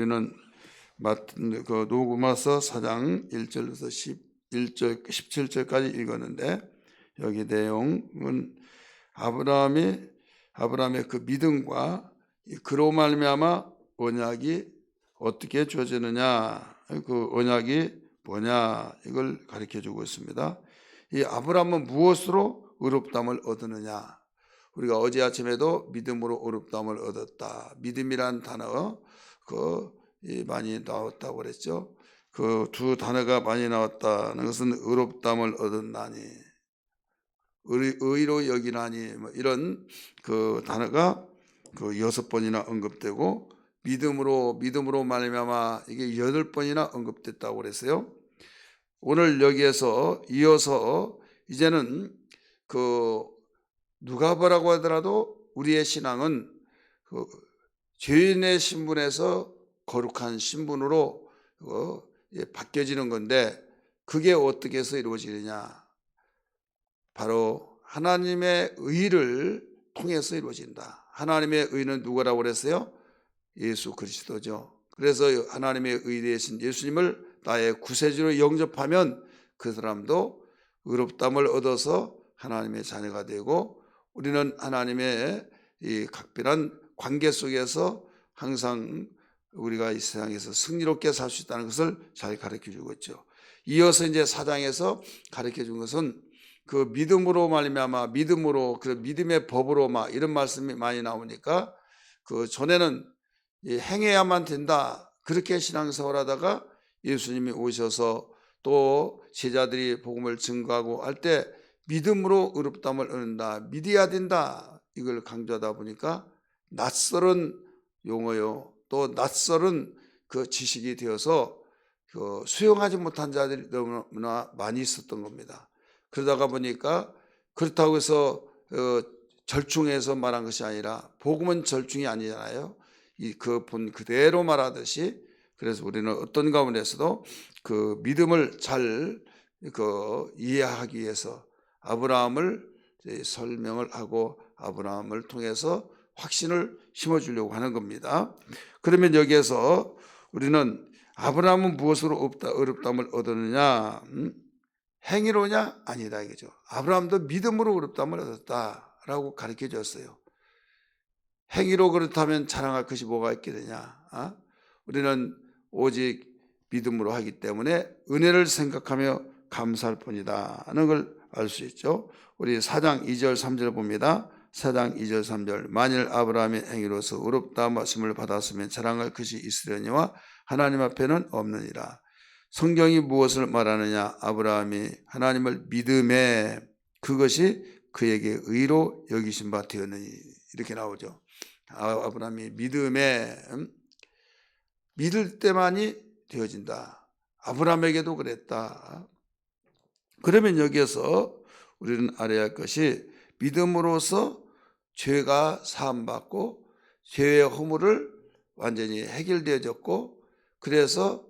우리는 녹음해서 4장 1절에서 11절, 17절까지 읽었는데, 여기 내용은 아브라함의 그 믿음과 그로 말미암아 언약이 어떻게 주어지느냐, 그 언약이 뭐냐, 이걸 가르쳐 주고 있습니다. 이 아브라함은 무엇으로 의롭다함을 얻느냐? 우리가 어제 아침에도 믿음으로 의롭다함을 얻었다. 믿음이란 단어 많이 나왔다고 그랬죠. 그 두 단어가 많이 나왔다는 것은 의롭다함을 얻었나니, 의로 여기나니, 이런 그 단어가 6번이나 언급되고, 믿음으로 말미암아 이게 8번이나 언급됐다고 그랬어요. 오늘 여기에서 이어서 이제는 누가 뭐라고 하더라도 우리의 신앙은 죄인의 신분에서 거룩한 신분으로 바뀌어지는 건데, 그게 어떻게 해서 이루어지느냐? 바로 하나님의 의를 통해서 이루어진다. 하나님의 의는 누구라고 그랬어요? 예수 그리스도죠. 그래서 하나님의 의 되신 예수님을 나의 구세주로 영접하면 그 사람도 의롭다함을 얻어서 하나님의 자녀가 되고, 우리는 하나님의 이 각별한 관계 속에서 항상 우리가 이 세상에서 승리롭게 살 수 있다는 것을 잘 가르쳐 주고 있죠. 이어서 이제 4장에서 가르쳐 준 것은 그 믿음으로 말미암아, 믿음으로, 그 믿음의 법으로 이런 말씀이 많이 나오니까, 그 전에는 행해야만 된다, 그렇게 신앙생활 하다가 예수님이 오셔서 또 제자들이 복음을 증거하고 할 때 믿음으로 의롭다함을 얻는다, 믿어야 된다, 이걸 강조하다 보니까 낯설은 용어요, 또 낯설은 그 지식이 되어서 수용하지 못한 자들이 너무나 많이 있었던 겁니다. 그러다가 보니까 그렇다고 해서 절충해서 말한 것이 아니라, 복음은 절충이 아니잖아요. 그 본 그대로 말하듯이, 그래서 우리는 어떤 가운데서도 그 믿음을 잘 이해하기 위해서 아브라함을 설명을 하고 아브라함을 통해서 확신을 심어주려고 하는 겁니다. 그러면 여기에서 우리는 아브라함은 무엇으로 의롭다함을 얻었느냐? 행위로냐? 아니다, 이거죠. 아브라함도 믿음으로 의롭다함을 얻었다라고 가르쳐 줬어요. 행위로 그렇다면 자랑할 것이 뭐가 있겠느냐? 우리는 오직 믿음으로 하기 때문에 은혜를 생각하며 감사할 뿐이다 하는 걸 알 수 있죠. 우리 4장 2절 3절 봅니다. 4장 2절 3절. 만일 아브라함의 행위로서 의롭다함 말씀을 받았으면 자랑할 것이 있으려니와 하나님 앞에는 없느니라. 성경이 무엇을 말하느냐? 아브라함이 하나님을 믿음에 그것이 그에게 의로 여기신 바 되었느니, 이렇게 나오죠. 아브라함이 믿음에 믿을 때만이 되어진다. 아브라함에게도 그랬다. 그러면 여기에서 우리는 알아야 할 것이, 믿음으로써 죄가 사함받고 죄의 허물을 완전히 해결되어졌고, 그래서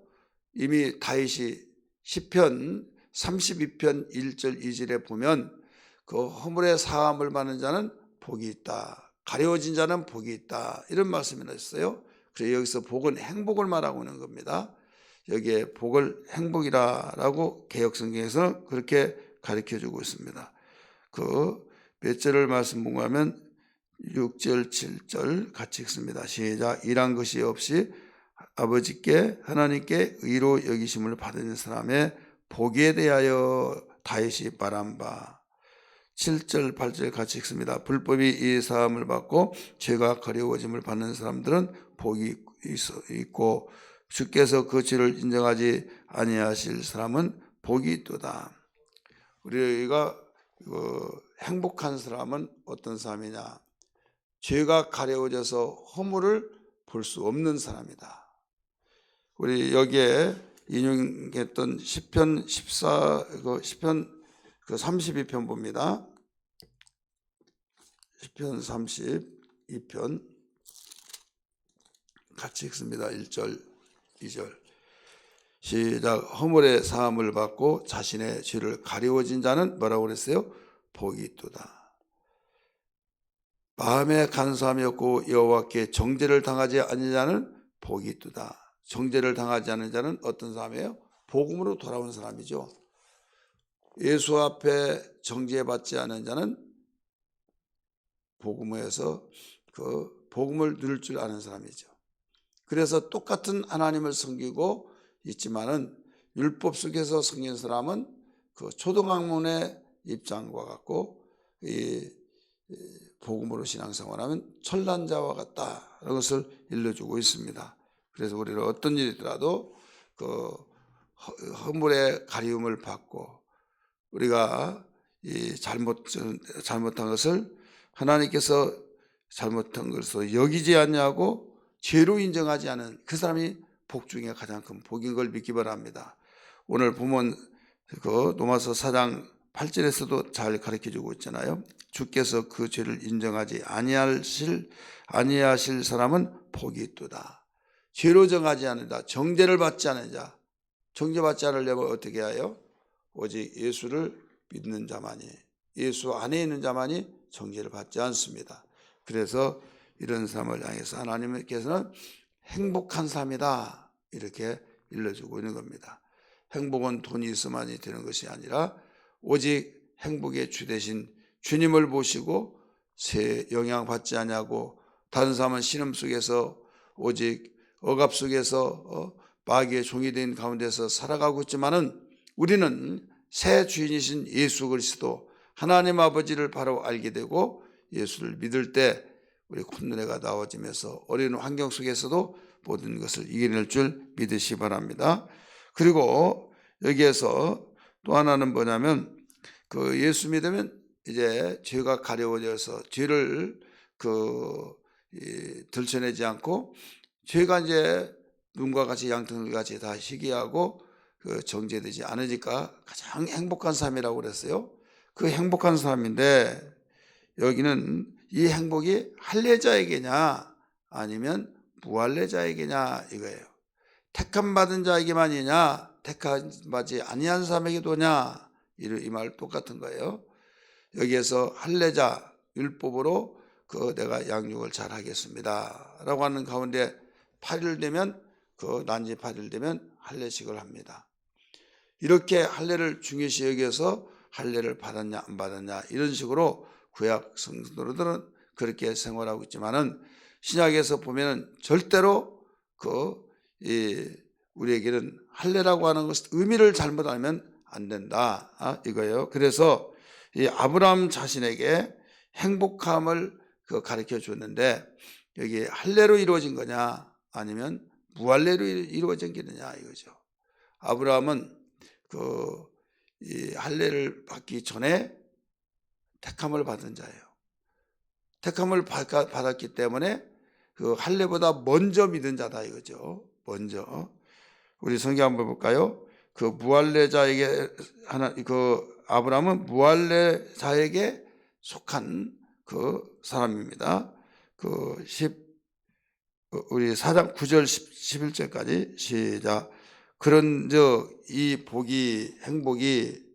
이미 다윗이 시편 32편 1절 2절에 보면 그 허물의 사함을 받는 자는 복이 있다, 가려워진 자는 복이 있다, 이런 말씀이 나왔어요. 그래서 여기서 복은 행복을 말하고 있는 겁니다. 여기에 복을 행복이라고 개역성경에서 그렇게 가르쳐주고 있습니다. 몇 절을 말씀 보면 6절 7절 같이 읽습니다. 시작. 일한 것이 없이 아버지께 하나님께 의로 여기심을 받은 사람의 복에 대하여 다윗이 말한 바. 7절 8절 같이 읽습니다. 불법이 이 사함을 받고 죄가 가려워짐을 받는 사람들은 복이 있고 주께서 그 죄를 인정하지 아니하실 사람은 복이 있도다. 우리가 행복한 사람은 어떤 사람이냐? 죄가 가려워져서 허물을 볼 수 없는 사람이다. 우리 여기에 인용했던 시편 32편 봅니다. 시편 32편 같이 읽습니다. 1절 2절 시작. 허물의 사함을 받고 자신의 죄를 가리워진 자는 뭐라고 그랬어요? 복이 있도다. 마음에 간사함이 없고 여호와께 정죄를 당하지 아니 자는 복이 있도다. 정죄를 당하지 않은 자는 어떤 사람이에요? 복음으로 돌아온 사람이죠. 예수 앞에 정죄받지 않은 자는 복음에서 그 복음을 누릴 줄 아는 사람이죠. 그래서 똑같은 하나님을 섬기고 있지만은 율법 속에서 섬긴 사람은 그 초등학문의 입장과 같고 이 복음으로 신앙생활하면 천란자와 같다라는 것을 일러주고 있습니다. 그래서 우리는 어떤 일이더라도 그 허물의 가리움을 받고 우리가 이 잘못한 것을 하나님께서 잘못한 것을 여기지 않냐고 죄로 인정하지 않은 그 사람이 복 중에 가장 큰 복인 걸 믿기 바랍니다. 오늘 보면 그 로마서 4장 8절에서도 잘 가르쳐주고 있잖아요. 주께서 그 죄를 인정하지 아니하실 사람은 복이 있도다. 죄로 정하지 않는다. 정죄를 받지 않는 자. 정죄받지 않으려면 어떻게 해요? 오직 예수를 믿는 자만이, 예수 안에 있는 자만이 정죄를 받지 않습니다. 그래서 이런 사람을 향해서 하나님께서는 행복한 삶이다 이렇게 일러주고 있는 겁니다. 행복은 돈이 있어만이 되는 것이 아니라 오직 행복의 주 되신 주님을 보시고 새 영향받지 않냐고 다른 사람은 신음 속에서 오직 억압 속에서 마귀의 종이 된 가운데서 살아가고 있지만은 우리는 새 주인이신 예수 그리스도 하나님 아버지를 바로 알게 되고 예수를 믿을 때 우리 콧노래가 나와지면서 어려운 환경 속에서도 모든 것을 이겨낼 줄 믿으시기 바랍니다. 그리고 여기에서 또 하나는 뭐냐면 그 예수 믿으면 이제 죄가 가려워져서 죄를 들춰내지 않고 죄가 이제 눈과 같이 양털 같이 다 희귀하고 정죄되지 않으니까 가장 행복한 삶이라고 그랬어요. 그 행복한 삶인데 여기는 이 행복이 할례자에게냐 아니면 무할례자에게냐 이거예요. 택함 받은 자에게만이냐 택함 받지 아니한 사람에게도냐 이 말 똑같은 거예요. 여기에서 할례자 율법으로 내가 양육을 잘 하겠습니다 라고 하는 가운데 8일 되면 난지 8일 되면 할례식을 합니다. 이렇게 할례를 중요시 여겨서 할례를 받았냐 안 받았냐 이런 식으로 구약 성도들은 그렇게 생활하고 있지만은 신약에서 보면은 절대로 우리에게는 할례라고 하는 것은 의미를 잘못 알면 안 된다 이거예요. 그래서 이 아브라함 자신에게 행복함을 가르쳐 줬는데 여기 할례로 이루어진 거냐 아니면 무할례로 이루어진 게냐 이거죠. 아브라함은 이 할례를 받기 전에 택함을 받은 자예요. 택함을 받았기 때문에 그 할례보다 먼저 믿은 자다 이거죠. 먼저 우리 성경 한번 볼까요? 그 무할례자에게 아브라함은 무할례자에게 속한 그 사람입니다. 우리 4장 9절 11절까지 시작. 그런즉 이 행복이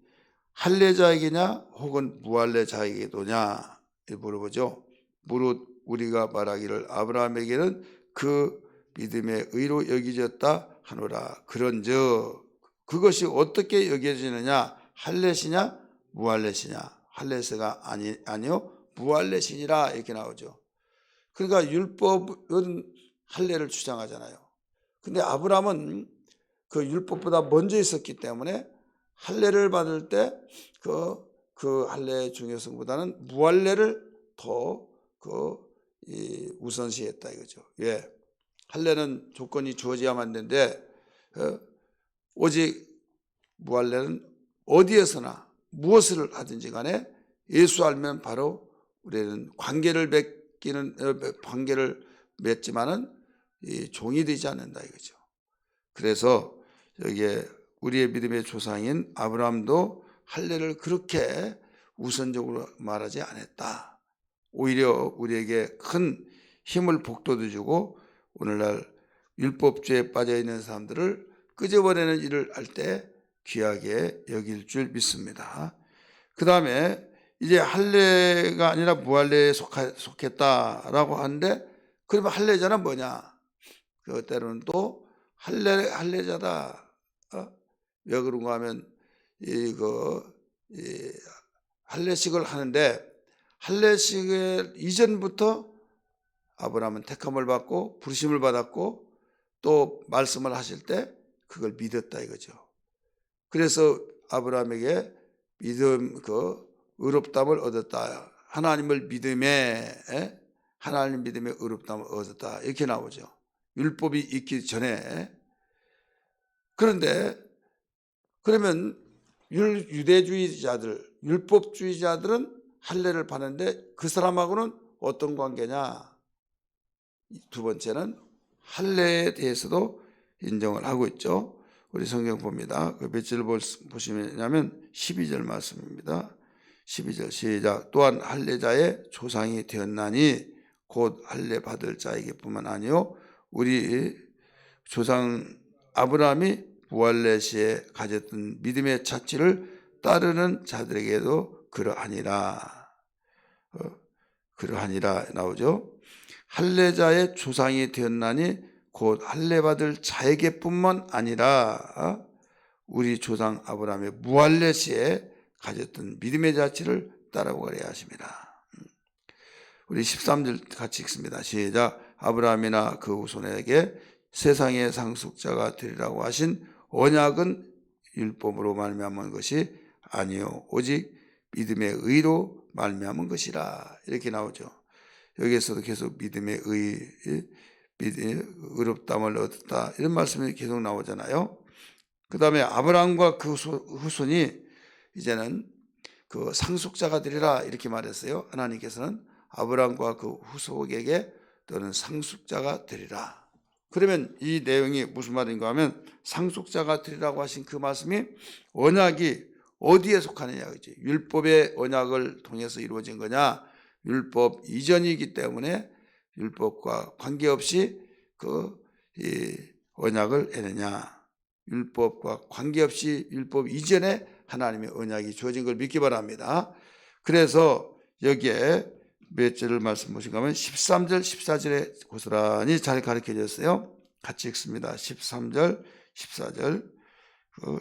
할례자에게냐 혹은 무할례자에게도냐 물어보죠. 무릇 우리가 말하기를 아브라함에게는 그 믿음의 의로 여겨졌다 하노라. 그런즉 그것이 어떻게 여겨지느냐 할례시냐 무할례시냐 할례세가 아니요 무할례시니라 이렇게 나오죠. 그러니까 율법은 할례를 주장하잖아요. 근데 아브라함은 그 율법보다 먼저 있었기 때문에 할례를 받을 때 그 할례의 중요성보다는 무할례를 더 우선시했다 이거죠. 왜? 할례는 조건이 주어져야만 되는데 오직 무할례는 어디에서나 무엇을 하든지 간에 예수 알면 바로 우리는 관계를 맺지만은 종이 되지 않는다 이거죠. 그래서 여기에 우리의 믿음의 조상인 아브라함도 할례를 그렇게 우선적으로 말하지 않았다. 오히려 우리에게 큰 힘을 복돋워 주고 오늘날 율법주의에 빠져 있는 사람들을 끄집어내는 일을 할 때 귀하게 여길 줄 믿습니다. 그 다음에 이제 할례가 아니라 무할례에 속했다라고 하는데 그러면 할례자는 뭐냐? 그 때로는 또 할례자다. 왜 그런가 하면 이 할례식을 하는데 할례식을 이전부터 아브라함은 택함을 받고 부르심을 받았고 또 말씀을 하실 때 그걸 믿었다 이거죠. 그래서 아브라함에게 믿음 의롭다함을 얻었다. 하나님 믿음에 의롭다함을 얻었다. 이렇게 나오죠. 율법이 있기 전에. 그런데 그러면 유대주의자들, 율법주의자들은 할례를 받는데 그 사람하고는 어떤 관계냐? 두 번째는 할례에 대해서도 인정을 하고 있죠. 우리 성경 봅니다. 그 몇 절 보시면요 12절 말씀입니다. 12절 시작. 또한 할례자의 조상이 되었나니 곧 할례 받을 자에게뿐만 아니요 우리 조상 아브라함이 부활례 시에 가졌던 믿음의 자취를 따르는 자들에게도 그러하니라. 그러하니라 나오죠. 할례자의 조상이 되었나니 곧 할례 받을 자에게뿐만 아니라 우리 조상 아브라함의 무할례 시에 가졌던 믿음의 자취를 따라오게 하십니다. 우리 13절 같이 읽습니다. 시작. 아브라함이나 그 후손에게 세상의 상속자가 되리라고 하신 언약은 율법으로 말미암은 것이 아니요 오직 믿음의 의로 말미암은 것이라. 이렇게 나오죠. 여기에서도 계속 믿음의 의롭다함을 얻었다 이런 말씀이 계속 나오잖아요. 그 다음에 아브라함과 그 후손이 이제는 그 상속자가 되리라 이렇게 말했어요. 하나님께서는 아브라함과 그 후손에게 너는 상속자가 되리라. 그러면 이 내용이 무슨 말인가 하면 상속자가 되리라고 하신 그 말씀이 언약이 어디에 속하느냐, 그지? 율법의 언약을 통해서 이루어진 거냐? 율법 이전이기 때문에 율법과 관계없이 이 언약을 해내냐? 율법과 관계없이 율법 이전에 하나님의 언약이 주어진 걸 믿기 바랍니다. 그래서 여기에 몇 절을 말씀 보신가 하면 13절, 14절에 고스란히 잘 가르쳐졌어요. 같이 읽습니다. 13절, 14절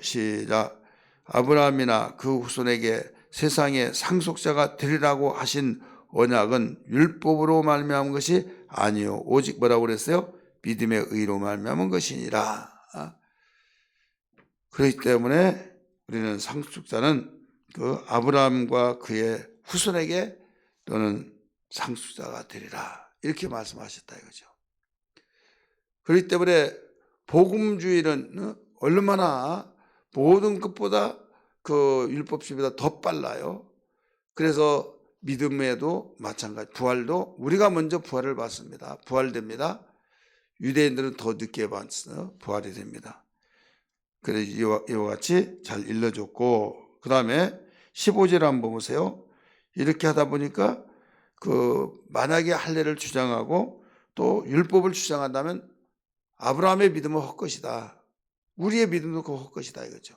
시작. 아브라함이나 그 후손에게 세상의 상속자가 되리라고 하신 언약은 율법으로 말미암은 것이 아니요 오직 뭐라고 그랬어요? 믿음의 의로 말미암은 것이니라. 그렇기 때문에 우리는 상속자는 그 아브라함과 그의 후손에게 너는 상속자가 되리라 이렇게 말씀하셨다 이거죠. 그렇기 때문에 복음주의는 얼마나 모든 것보다 그 율법주의보다 더 빨라요. 그래서 믿음에도 마찬가지, 부활도 우리가 먼저 부활을 받습니다. 부활됩니다. 유대인들은 더 늦게 받아서 부활이 됩니다. 그래서 이와 같이 잘 일러줬고, 그 다음에 15절 한번 보세요. 이렇게 하다 보니까 만약에 할례를 주장하고 또 율법을 주장한다면 아브라함의 믿음은 헛것이다. 우리의 믿음도 그 헛것이다 이거죠.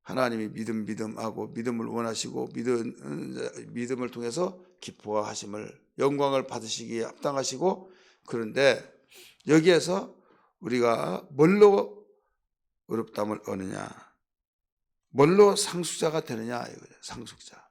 하나님이 믿음하고 믿음을 원하시고 믿음을 통해서 기뻐하심을 영광을 받으시기에 합당하시고, 그런데 여기에서 우리가 뭘로 의롭다함을 얻느냐, 뭘로 상속자가 되느냐 이거죠. 상속자.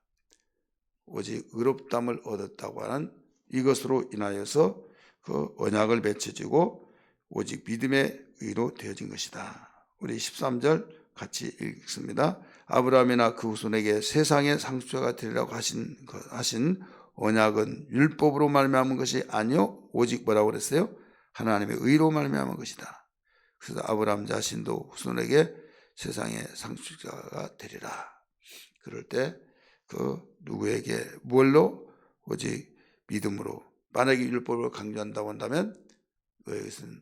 오직 의롭다함을 얻었다고 하는 이것으로 인하여서 그 언약을 맺혀지고 오직 믿음의 의로 되어진 것이다. 우리 13절 같이 읽습니다. 아브라함이나 그 후손에게 세상의 상속자가 되리라고 하신 언약은 율법으로 말미암은 것이 아니요 오직 뭐라고 그랬어요? 하나님의 의로 말미암은 것이다. 그래서 아브라함 자신도 후손에게 세상의 상속자가 되리라. 그럴 때 누구에게 뭘로? 오직 믿음으로. 만약에 율법을 강조한다고 한다면 여기서는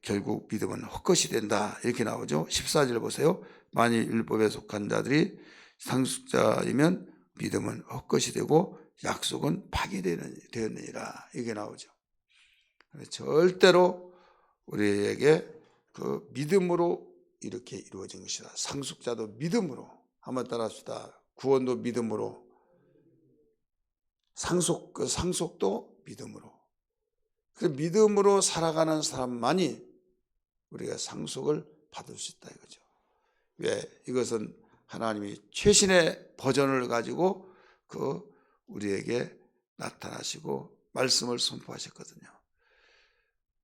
결국 믿음은 헛것이 된다 이렇게 나오죠. 14절 보세요. 만일 율법에 속한 자들이 상속자이면 믿음은 헛것이 되고 약속은 파기되었느니라 이게 나오죠. 절대로 우리에게 믿음으로 이렇게 이루어진 것이다. 상속자도 믿음으로. 한번 따라합시다. 구원도 믿음으로, 상속도 믿음으로. 그 믿음으로 살아가는 사람만이 우리가 상속을 받을 수 있다 이거죠. 왜? 이것은 하나님이 최신의 버전을 가지고 우리에게 나타나시고 말씀을 선포하셨거든요.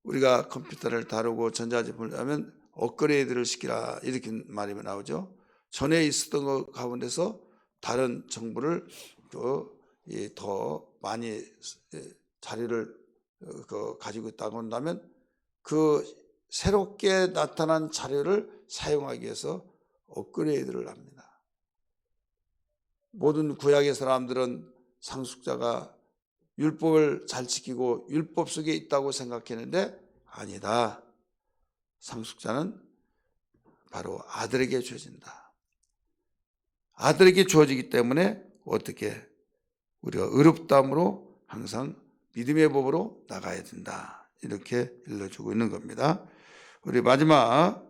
우리가 컴퓨터를 다루고 전자제품을 하면 업그레이드를 시키라 이렇게 말이 나오죠. 전에 있었던 것 가운데서 다른 정보를 더 많이 자료를 가지고 있다고 한다면 그 새롭게 나타난 자료를 사용하기 위해서 업그레이드를 합니다. 모든 구약의 사람들은 상속자가 율법을 잘 지키고 율법 속에 있다고 생각했는데 아니다. 상속자는 바로 아들에게 주어진다. 아들에게 주어지기 때문에 어떻게 우리가 의롭다함으로 항상 믿음의 법으로 나가야 된다. 이렇게 일러주고 있는 겁니다. 우리 마지막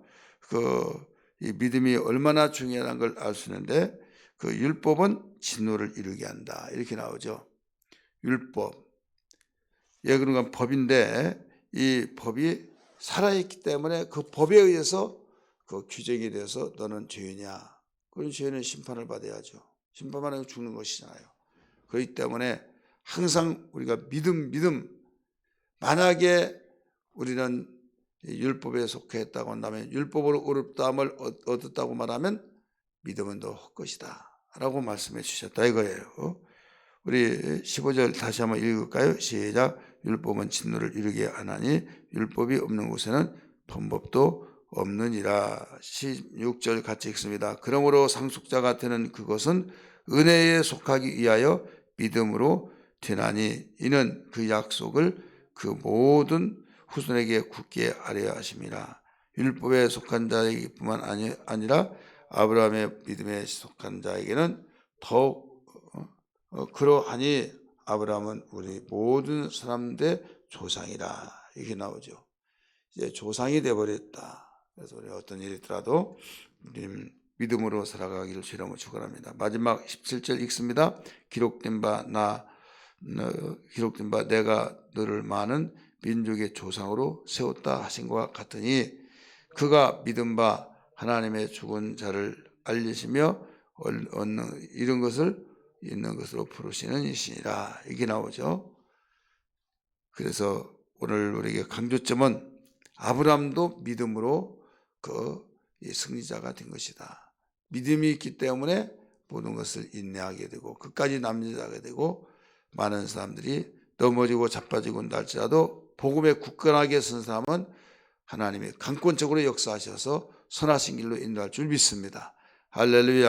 이 믿음이 얼마나 중요한 걸 알 수 있는데 그 율법은 진노를 이루게 한다. 이렇게 나오죠. 율법. 예, 그러니까 법인데 이 법이 살아있기 때문에 그 법에 의해서 그 규정이 돼서 너는 죄인이야. 그런 죄인은 심판을 받아야죠. 심판받으면 죽는 것이잖아요. 그렇기 때문에 항상 우리가 믿음. 만약에 우리는 율법에 속했다고 한다면 율법으로 의롭다함을 얻었다고 말하면 믿음은 더 헛것이다 라고 말씀해 주셨다 이거예요. 우리 15절 다시 한번 읽을까요? 시작. 율법은 진노를 이루게 하나니 율법이 없는 곳에는 범법도 없느니라. 16절 같이 읽습니다. 그러므로 상속자가 되는 그것은 은혜에 속하기 위하여 믿음으로 되나니 이는 그 약속을 그 모든 후손에게 굳게 하려 하심이라. 율법에 속한 자에게뿐만 아니라 아브라함의 믿음에 속한 자에게는 더욱 그러하니 아브라함은 우리 모든 사람들의 조상이라 이렇게 나오죠. 이제 조상이 되어버렸다. 그래서 우리 어떤 일이 있더라도 믿음으로 살아가기를 주님으로 축원합니다. 마지막 17절 읽습니다. 기록된 바 내가 너를 많은 민족의 조상으로 세웠다 하신 것과 같으니 그가 믿은 바 하나님의 죽은 자를 알리시며 얻는 이런 것을 있는 것으로 부르시는 이시니라 이게 나오죠. 그래서 오늘 우리에게 강조점은 아브라함도 믿음으로 이 승리자가 된 것이다. 믿음이 있기 때문에 모든 것을 인내하게 되고 끝까지 남겨하게 되고 많은 사람들이 넘어지고 자빠지고 날지라도 복음에 굳건하게 선 사람은 하나님이 강권적으로 역사하셔서 선하신 길로 인도할 줄 믿습니다. 할렐루야.